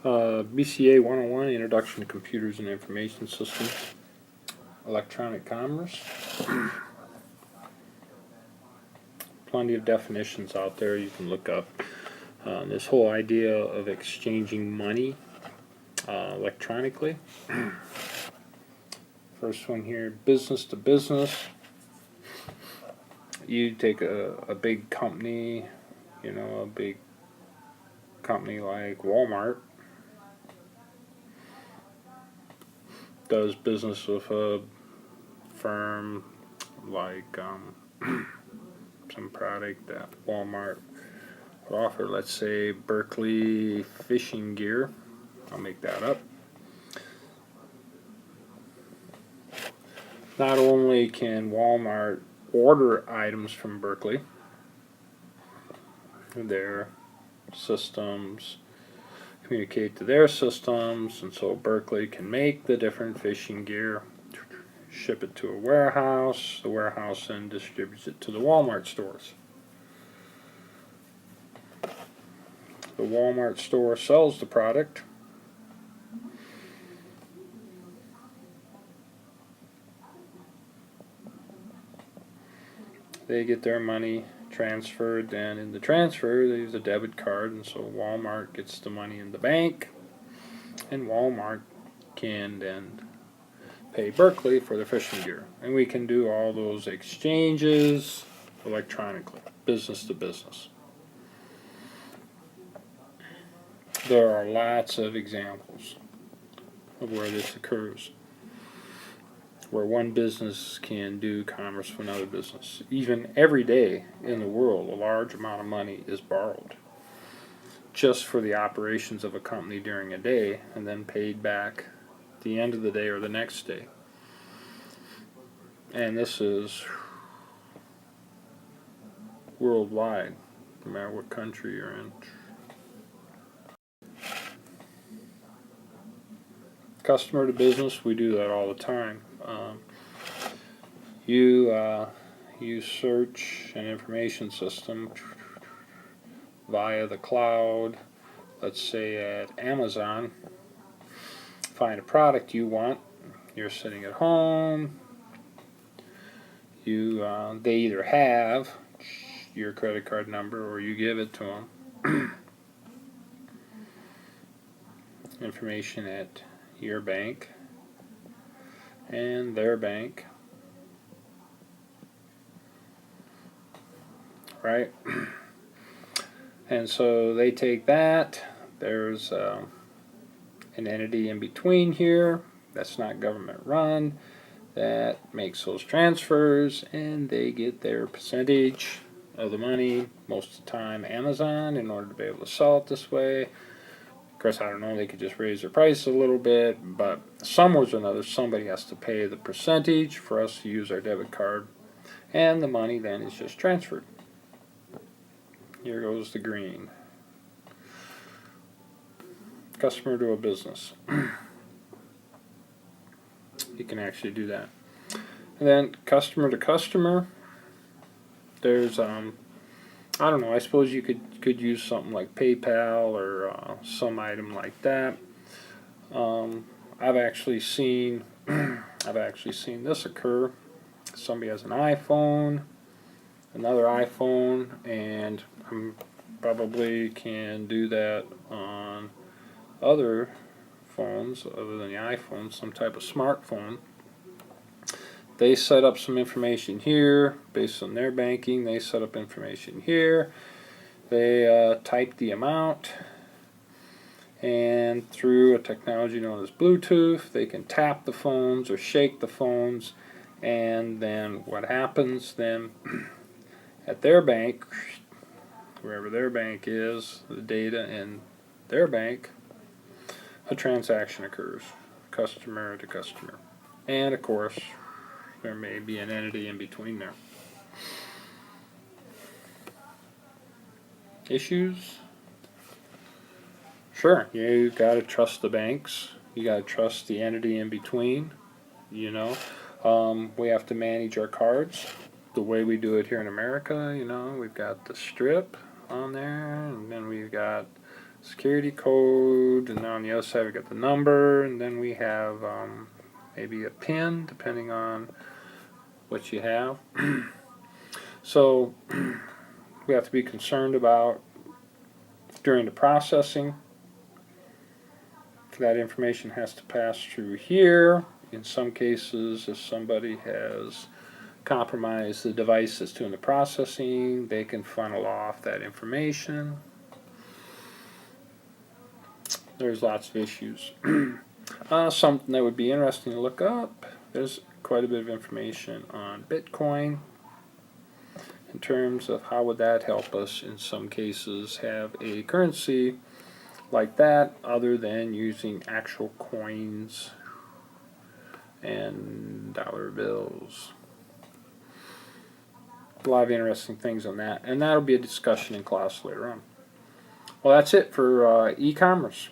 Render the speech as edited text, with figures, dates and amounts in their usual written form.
BCA 101, Introduction to Computers and Information Systems, Electronic Commerce. Plenty of definitions out there you can look up. This whole idea of exchanging money electronically. First one here, business to business. You take a big company, you know, a big company like Walmart does business with a firm like some product that Walmart would offer. Let's say Berkeley fishing gear. I'll make that up. Not only can Walmart order items from Berkeley, their systems communicate to their systems, and so Berkeley can make the different fishing gear, ship it to a warehouse, the warehouse then distributes it to the Walmart stores. The Walmart store sells the product. They get their money transferred, then in the transfer they use a debit card, and so Walmart gets the money in the bank, and Walmart can then pay Berkeley for the fishing gear. And we can do all those exchanges electronically, business to business. There are lots of examples of where this occurs, where one business can do commerce with another business. Even every day in the world, a large amount of money is borrowed just for the operations of a company during a day, and then paid back at the end of the day or the next day. And this is worldwide, no matter what country you're in. Customer to business, we do that all the time. You search an information system via the cloud, let's say at Amazon, find a product you want. You're sitting at home. They either have your credit card number or you give it to them. Information at your bank and their bank, right? And so they take that. There's an entity in between here that's not government run that makes those transfers, and they get their percentage of the money. Most of the time Amazon, in order to be able to sell it this way. Of course, I don't know, they could just raise their price a little bit, but somewhere or another somebody has to pay the percentage for us to use our debit card, and the money then is just transferred. Here goes the green. Customer to a business. You can actually do that. And then customer to customer, there's I don't know, I suppose you could use something like PayPal or some item like that. I've actually seen this occur. Somebody has an iPhone, another iPhone, and probably can do that on other phones other than the iPhone, some type of smartphone. They set up some information here based on their banking. They set up information here. They type the amount, and through a technology known as Bluetooth, they can tap the phones or shake the phones, and then what happens then at their bank, wherever their bank is, the data in their bank, a transaction occurs, customer to customer. And of course, there may be an entity in between there. Issues? Sure, you gotta trust the banks. You gotta trust the entity in between. You know, we have to manage our cards the way we do it here in America. You know, we've got the strip on there, and then we've got security code, and then on the other side we got the number, and then we have maybe a pin depending on what you have. So we have to be concerned about during the processing that information has to pass through here. In some cases, if somebody has compromised the device that's doing the processing, they can funnel off that information. There's lots of issues. Something that would be interesting to look up, there's quite a bit of information on Bitcoin in terms of how would that help us in some cases have a currency like that other than using actual coins and dollar bills. A lot of interesting things on that, and that'll be a discussion in class later on. Well, that's it for e-commerce.